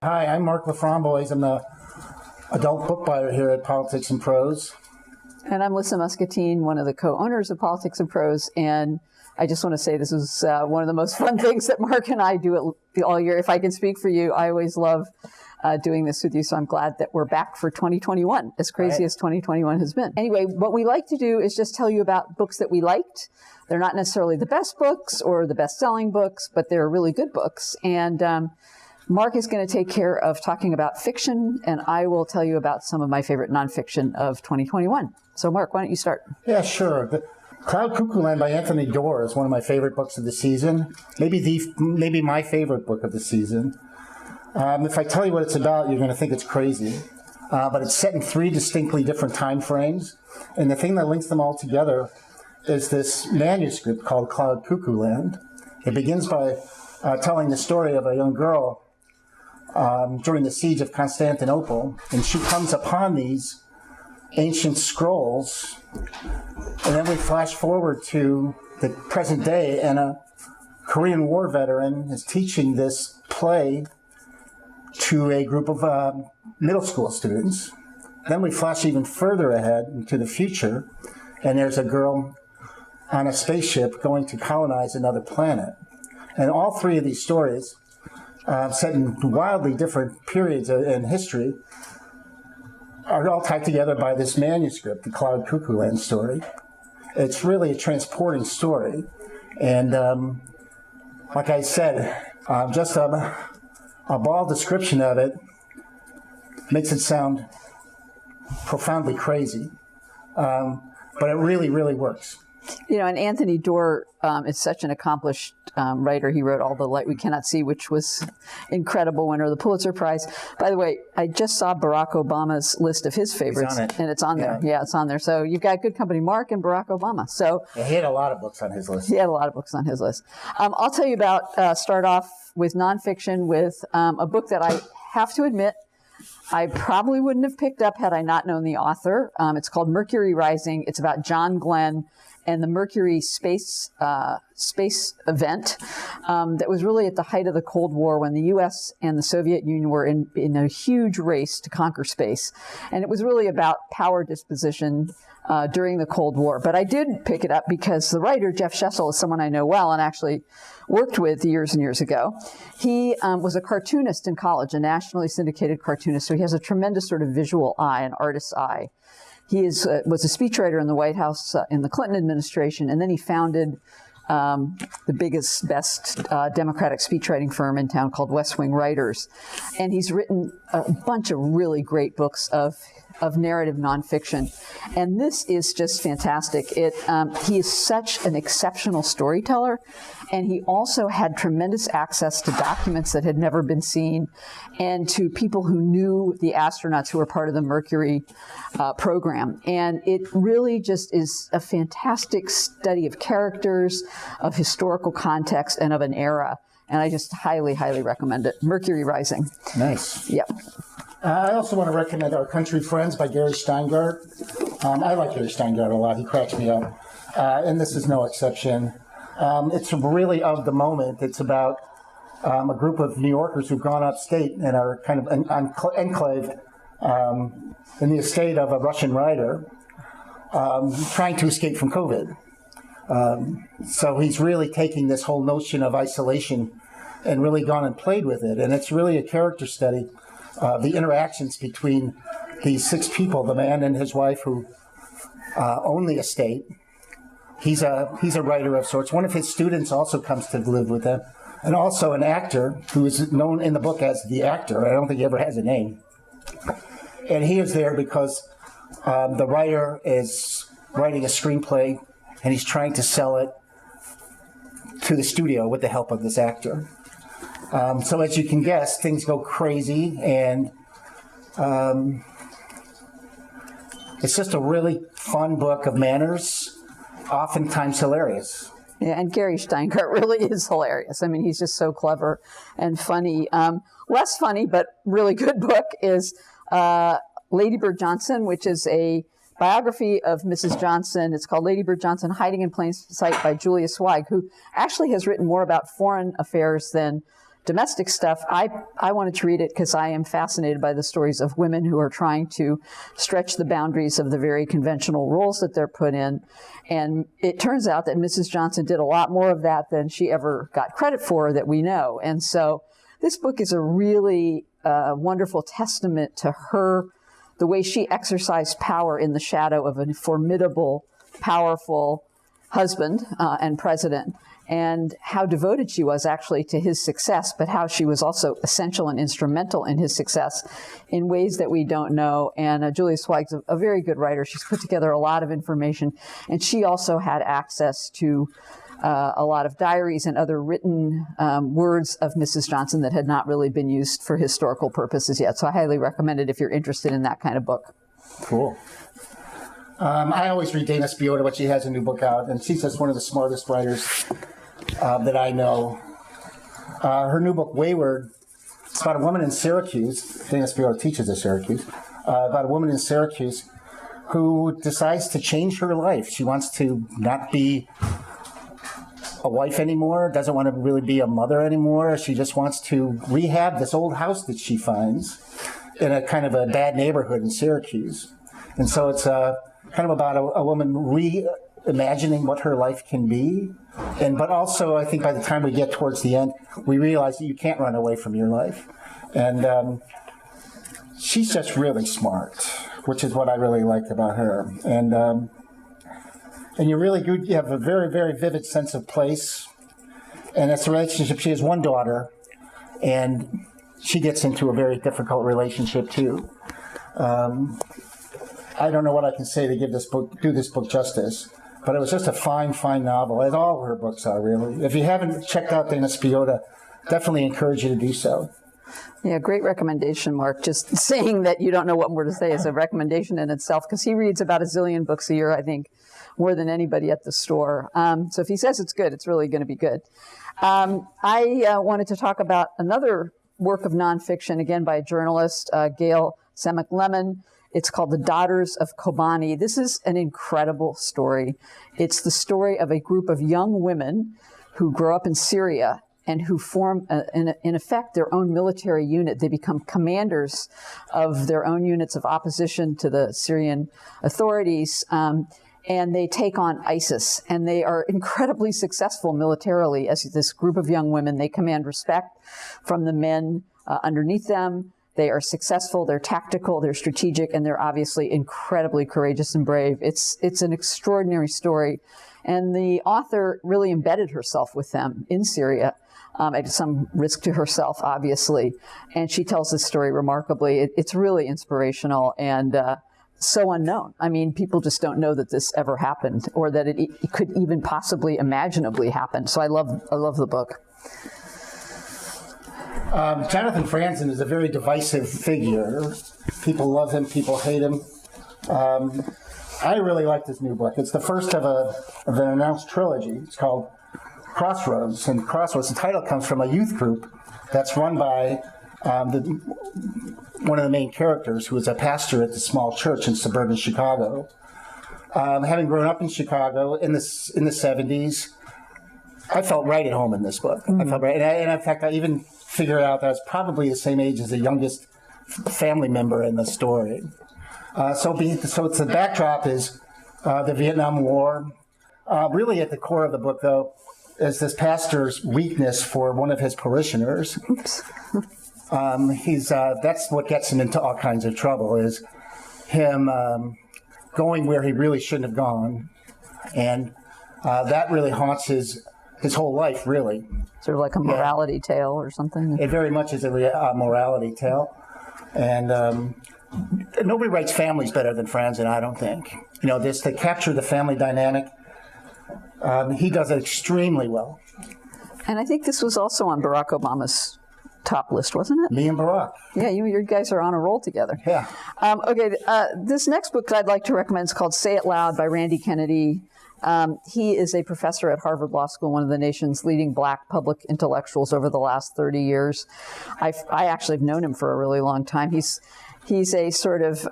Hi, I'm Mark Laframboise. I'm the adult book buyer here at Politics and Prose. And I'm Lissa Muscatine, one of the co-owners of Politics and Prose. And I just want to say this is one of the most fun things that Mark and I do all year. If I can speak for you, I always love doing this with you. So I'm glad that we're back for 2021, as crazy as 2021 has been. Anyway, what we like to do is just tell you about books that we liked. They're not necessarily the best books or the best-selling books, but they're really good books. And Mark is going to take care of talking about fiction, and I will tell you about some of my favorite nonfiction of 2021. So, Mark, why don't you start? Yeah, sure. The Cloud Cuckoo Land by Anthony Doerr is one of my favorite books of the season. Maybe my favorite book of the season. If I tell you what it's about, you're going to think it's crazy. But it's set in 3 distinctly different time frames. And the thing that links them all together is this manuscript called Cloud Cuckoo Land. It begins by telling the story of a young girl during the siege of Constantinople, and she comes upon these ancient scrolls, and then we flash forward to the present day, and a Korean War veteran is teaching this play to a group of middle school students. Then we flash even further ahead into the future, and there's a girl on a spaceship going to colonize another planet. And all 3 of these stories, set in wildly different periods in history, are all tied together by this manuscript, the Cloud Cuckoo Land story. It's really a transporting story. And like I said, just a bald description of it makes it sound profoundly crazy. But it really, really works. You know, and Anthony Doerr is such an accomplished writer. He wrote All the Light We Cannot See, which was incredible, winner of the Pulitzer Prize. By the way, I just saw Barack Obama's list of his favorites, and it's on there. Yeah, it's on there. So you've got good company, Mark and Barack Obama. So yeah, he had a lot of books on his list. He had a lot of books on his list. I'll tell you about, start off with nonfiction with a book that I have to admit I probably wouldn't have picked up had I not known the author. It's called Mercury Rising. It's about John Glenn and the Mercury space event that was really at the height of the Cold War, when the U.S. and the Soviet Union were in a huge race to conquer space. And it was really about power disposition during the Cold War. But I did pick it up because the writer, Jeff Shesol, is someone I know well and actually worked with years and years ago. He was a cartoonist in college, a nationally syndicated cartoonist, so he has a tremendous sort of visual eye, an artist's eye. He was a speechwriter in the White House in the Clinton administration, and then he founded the biggest, best Democratic speechwriting firm in town called West Wing Writers. And he's written a bunch of really great books of narrative nonfiction. And this is just fantastic. He is such an exceptional storyteller, and he also had tremendous access to documents that had never been seen and to people who knew the astronauts who were part of the Mercury program. And it really just is a fantastic study of characters, of historical context, and of an era. And I just highly, highly recommend it. Mercury Rising. Nice. Yep. I also want to recommend Our Country Friends by Gary Shteyngart. I like Gary Shteyngart a lot. He cracks me up. And this is no exception. It's really of the moment. It's about a group of New Yorkers who've gone upstate and are kind of enclave in the estate of a Russian writer trying to escape from COVID. So he's really taking this whole notion of isolation and really gone and played with it. And it's really a character study. The interactions between these 6 people, the man and his wife who own the estate. He's a writer of sorts. One of his students also comes to live with them, and also an actor who is known in the book as the actor. I don't think he ever has a name. And he is there because the writer is writing a screenplay, and he's trying to sell it to the studio with the help of this actor. So as you can guess, things go crazy, and it's just a really fun book of manners, oftentimes hilarious. Yeah, and Gary Shteyngart really is hilarious. I mean, he's just so clever and funny. Less funny, but really good book is Lady Bird Johnson, which is a biography of Mrs. Johnson. It's called Lady Bird Johnson, Hiding in Plain Sight by Julia Sweig, who actually has written more about foreign affairs than domestic stuff, I wanted to read it because I am fascinated by the stories of women who are trying to stretch the boundaries of the very conventional roles that they're put in. And it turns out that Mrs. Johnson did a lot more of that than she ever got credit for that we know. And so this book is a really wonderful testament to her, the way she exercised power in the shadow of a formidable, powerful husband and president, and how devoted she was actually to his success, but how she was also essential and instrumental in his success in ways that we don't know. And Julia Zweig's a very good writer. She's put together a lot of information, and she also had access to a lot of diaries and other written words of Mrs. Johnson that had not really been used for historical purposes yet. So I highly recommend it if you're interested in that kind of book. Cool. I always read Dana Spiotta when she has a new book out, and she's just one of the smartest writers that I know. Her new book, Wayward, it's about a woman in Syracuse. Dana Spiotta teaches at Syracuse. About a woman in Syracuse who decides to change her life. She wants to not be a wife anymore, doesn't want to really be a mother anymore. She just wants to rehab this old house that she finds in a kind of a bad neighborhood in Syracuse. And so it's kind of about a woman reimagining what her life can be. But also, I think by the time we get towards the end, we realize that you can't run away from your life. And she's just really smart, which is what I really like about her. And you're really good. You have a very, very vivid sense of place. And it's a relationship. She has one daughter, and she gets into a very difficult relationship too. I don't know what I can say to do this book justice, but it was just a fine, fine novel, as all her books are, really. If you haven't checked out Dana Spiotta, definitely encourage you to do so. Yeah, great recommendation, Mark. Just saying that you don't know what more to say is a recommendation in itself, because he reads about a zillion books a year, I think, more than anybody at the store. So if he says it's good, it's really going to be good. I wanted to talk about another work of nonfiction, again by a journalist, Gayle Tzemach Lemmon. It's called The Daughters of Kobani. This is an incredible story. It's the story of a group of young women who grow up in Syria and who form, in effect, their own military unit. They become commanders of their own units of opposition to the Syrian authorities, and they take on ISIS. And they are incredibly successful militarily as this group of young women. They command respect from the men underneath them. They are successful, they're tactical, they're strategic, and they're obviously incredibly courageous and brave. It's an extraordinary story. And the author really embedded herself with them in Syria, at some risk to herself, obviously. And she tells this story remarkably. It's really inspirational and so unknown. I mean, people just don't know that this ever happened, or that it could even possibly imaginably happen. So I love the book. Jonathan Franzen is a very divisive figure. People love him, people hate him. I really like this new book. It's the first of an announced trilogy. It's called Crossroads. And Crossroads, the title comes from a youth group that's run by one of the main characters, who is a pastor at the small church in suburban Chicago. Having grown up in Chicago in the 70s, I felt right at home in this book. Mm-hmm. I felt right, and in fact, I even figured out that I was probably the same age as the youngest family member in the story. So it's the backdrop is the Vietnam War. Really, at the core of the book, though, is this pastor's weakness for one of his parishioners. Oops. That's what gets him into all kinds of trouble, is him going where he really shouldn't have gone, and that really haunts his whole life, really. Sort of like a morality tale or something? It very much is a morality tale. And nobody writes families better than Franzen, I don't think. This to capture the family dynamic, he does it extremely well. And I think this was also on Barack Obama's top list, wasn't it? Me and Barack. Yeah, you guys are on a roll together. Yeah. Okay, this next book that I'd like to recommend is called Say It Loud by Randy Kennedy. He is a professor at Harvard Law School, one of the nation's leading black public intellectuals over the last 30 years. I actually have known him for a really long time. He's a sort of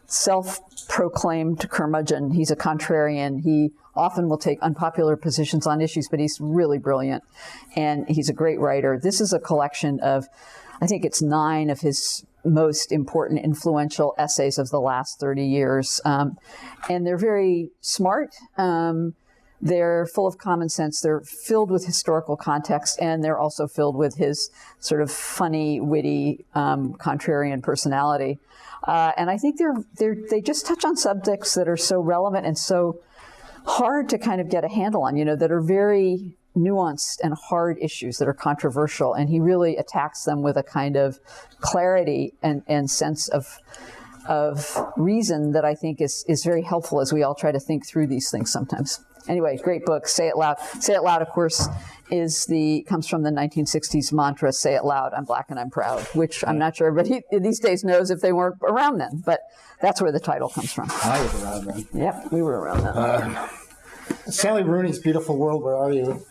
self-proclaimed curmudgeon. He's a contrarian. He often will take unpopular positions on issues, but he's really brilliant, and he's a great writer. This is a collection of, I think it's 9 of his most important, influential essays of the last 30 years. And they're very smart. They're full of common sense. They're filled with historical context, and they're also filled with his sort of funny, witty, contrarian personality. And I think they just touch on subjects that are so relevant and so hard to kind of get a handle on, that are very nuanced and hard issues that are controversial. And he really attacks them with a kind of clarity and sense of reason that I think is very helpful as we all try to think through these things sometimes. Anyway, great book. Say It Loud. Say It Loud, of course, comes from the 1960s mantra, say it loud, I'm black and I'm proud, which I'm not sure everybody these days knows if they weren't around then, but that's where the title comes from. I was around then. Yep, we were around then. Sally Rooney's Beautiful World, Where Are You?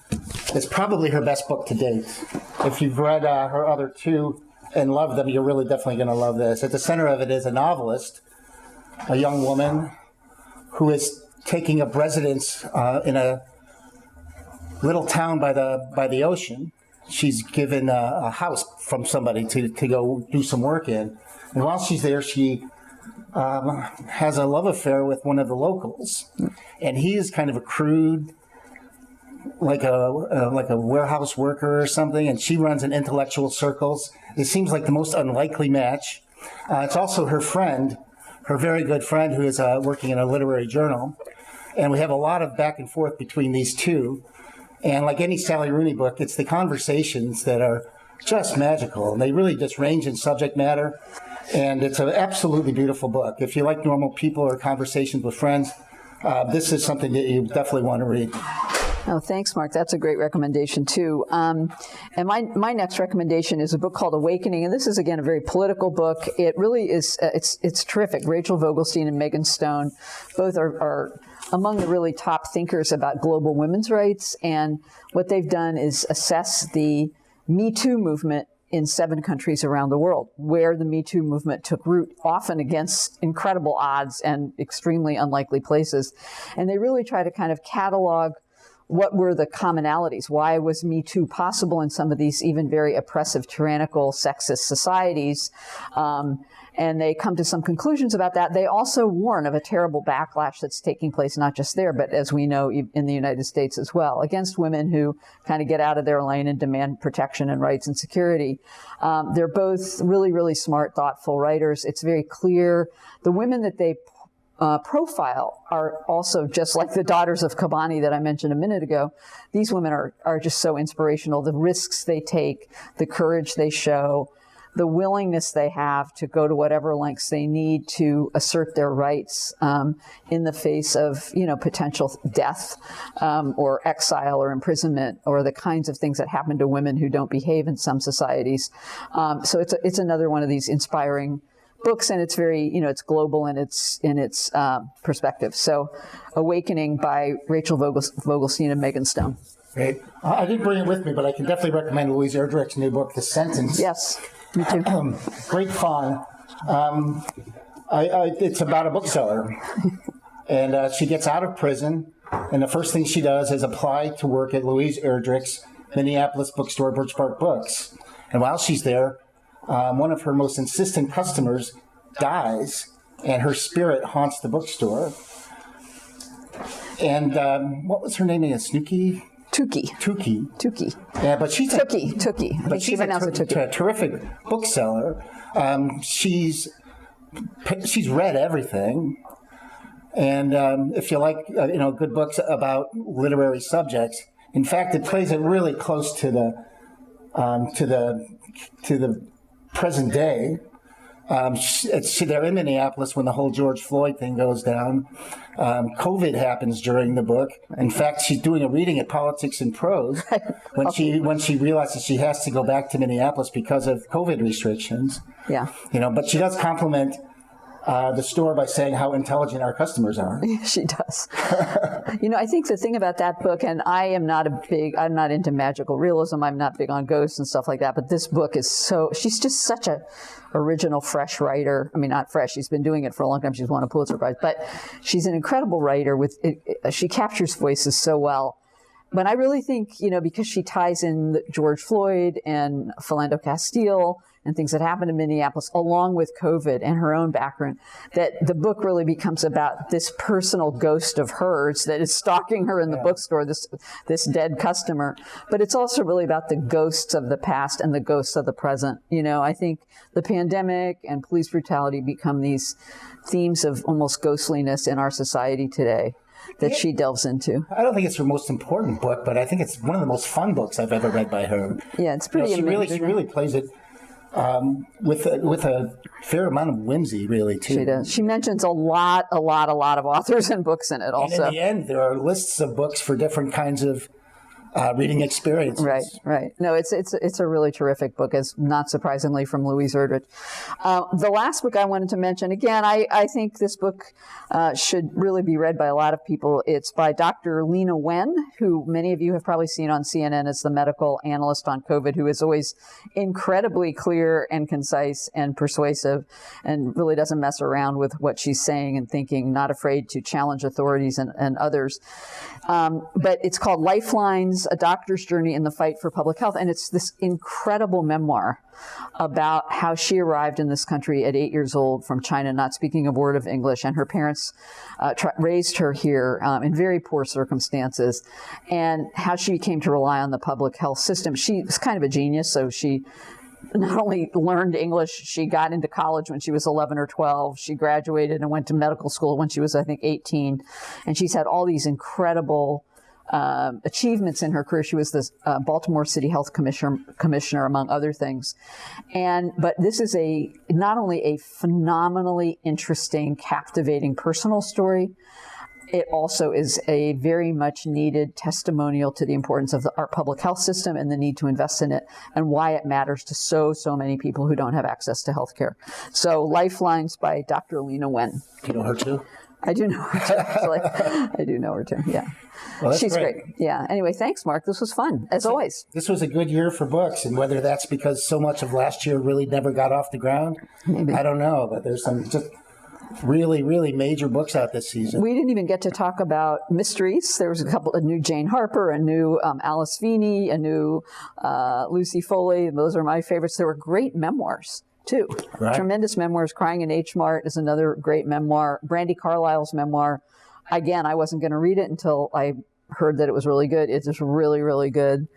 Is probably her best book to date. If you've read her other 2 and loved them, you're really definitely going to love this. At the center of it is a novelist, a young woman who is taking up residence in a little town by the ocean. She's given a house from somebody to go do some work in. And while she's there, she has a love affair with one of the locals. And he is kind of a crude, like a warehouse worker or something, and she runs in intellectual circles. It seems like the most unlikely match. It's also her friend, her very good friend, who is working in a literary journal. And we have a lot of back and forth between these two. And like any Sally Rooney book, it's the conversations that are just magical. And they really just range in subject matter. And it's an absolutely beautiful book. If you like normal people or conversations with friends, this is something that you definitely want to read. Oh, thanks, Mark. That's a great recommendation, too. And my next recommendation is a book called Awakening. And this is, again, a very political book. It really is, it's terrific. Rachel Vogelstein and Meighan Stone both are among the really top thinkers about global women's rights. And what they've done is assess the Me Too movement in 7 countries around the world, where the Me Too movement took root, often against incredible odds and extremely unlikely places. And they really try to kind of catalog what were the commonalities? Why was Me Too possible in some of these even very oppressive, tyrannical, sexist societies? And they come to some conclusions about that. They also warn of a terrible backlash that's taking place, not just there, but as we know, in the United States as well, against women who kind of get out of their lane and demand protection and rights and security. They're both really, really smart, thoughtful writers. It's very clear. The women that they profile are also just like the daughters of Kobani that I mentioned a minute ago. These women are just so inspirational. The risks they take, the courage they show, the willingness they have to go to whatever lengths they need to assert their rights in the face of, potential death or exile or imprisonment or the kinds of things that happen to women who don't behave in some societies. So it's another one of these inspiring books, and it's very, it's global in its perspective. So, Awakening by Rachel Vogelstein and Meighan Stone. Great. I didn't bring it with me, but I can definitely recommend Louise Erdrich's new book, The Sentence. Yes, me too. Great fun. It's about a bookseller, and she gets out of prison, and the first thing she does is apply to work at Louise Erdrich's Minneapolis bookstore, Birch Park Books. And while she's there, one of her most insistent customers dies, and her spirit haunts the bookstore. And what was her name again? Snooky? Tookie. Yeah, but she's Tookie. But she's a terrific bookseller. She's read everything, and if you like, good books about literary subjects. In fact, it plays it really close to the present day. They're in Minneapolis when the whole George Floyd thing goes down. COVID happens during the book. In fact, she's doing a reading at Politics and Prose when she realizes she has to go back to Minneapolis because of COVID restrictions. Yeah. But she does compliment the store by saying how intelligent our customers are. She does. I think the thing about that book, and I'm not into magical realism. I'm not big on ghosts and stuff like that. But this book is she's just such a original, fresh writer. I mean, not fresh. She's been doing it for a long time. She's won a Pulitzer Prize, but she's an incredible writer. She captures voices so well. But I really think, because she ties in George Floyd and Philando Castile and things that happened in Minneapolis, along with COVID and her own background, that the book really becomes about this personal ghost of hers that is stalking her in the bookstore, this dead customer. But it's also really about the ghosts of the past and the ghosts of the present. I think the pandemic and police brutality become these themes of almost ghostliness in our society today that she delves into. I don't think it's her most important book, but I think it's one of the most fun books I've ever read by her. Yeah, it's pretty amazing. She really plays it with a fair amount of whimsy, really, too. She does. She mentions a lot of authors and books in it also. And in the end, there are lists of books for different kinds of reading experiences. Right. No, it's a really terrific book, as not surprisingly from Louise Erdrich. The last book I wanted to mention, again, I think this book should really be read by a lot of people. It's by Dr. Leana Wen, who many of you have probably seen on CNN as the medical analyst on COVID, who is always incredibly clear and concise and persuasive and really doesn't mess around with what she's saying and thinking, not afraid to challenge authorities and others. But it's called Lifelines, A Doctor's Journey in the Fight for Public Health. And it's this incredible memoir about how she arrived in this country at 8 years old from China, not speaking a word of English. And her parents raised her here in very poor circumstances, and how she came to rely on the public health system. She was kind of a genius, so she not only learned English, she got into college when she was 11 or 12. She graduated and went to medical school when she was, I think, 18. And she's had all these incredible achievements in her career. She was the Baltimore City Health Commissioner, among other things. But this is not only a phenomenally interesting, captivating personal story, it also is a very much needed testimonial to the importance of our public health system and the need to invest in it, and why it matters to so many people who don't have access to health care. So Lifelines by Dr. Leana Wen. Do you know her too? I do know her too, actually. I do know her too, yeah. Well, she's great. Yeah. Anyway, thanks, Mark. This was fun, as always. This was a good year for books, and whether that's because so much of last year really never got off the ground, maybe. I don't know, but there's some just really, really major books out this season. We didn't even get to talk about mysteries. There was a new Jane Harper, a new Alice Feeney, a new Lucy Foley. Those are my favorites. There were great memoirs, too. Right. Tremendous memoirs. Crying in H Mart is another great memoir. Brandi Carlile's memoir. Again, I wasn't going to read it until I heard that it was really good. It's just really, really good.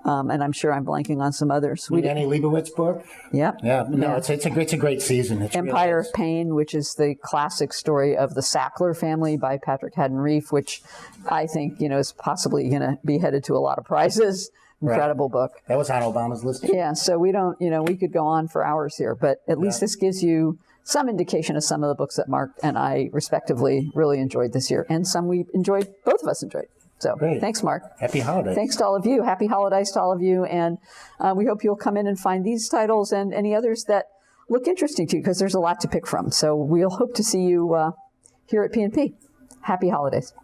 And I'm sure I'm blanking on some others. Annie Leibovitz book? Yep. Yeah. No, it's a great season. It's Empire of Pain, which is the classic story of the Sackler family by Patrick Haddon Reif, which I think, is possibly going to be headed to a lot of prizes. Incredible book. That was on Obama's list. Yeah. So we don't, we could go on for hours here, but at least this gives you some indication of some of the books that Mark and I respectively really enjoyed this year, and some both of us enjoyed. So great. Thanks, Mark. Happy holidays. Thanks to all of you. Happy holidays to all of you. And we hope you'll come in and find these titles and any others that look interesting to you, because there's a lot to pick from. So we'll hope to see you here at P&P. Happy holidays.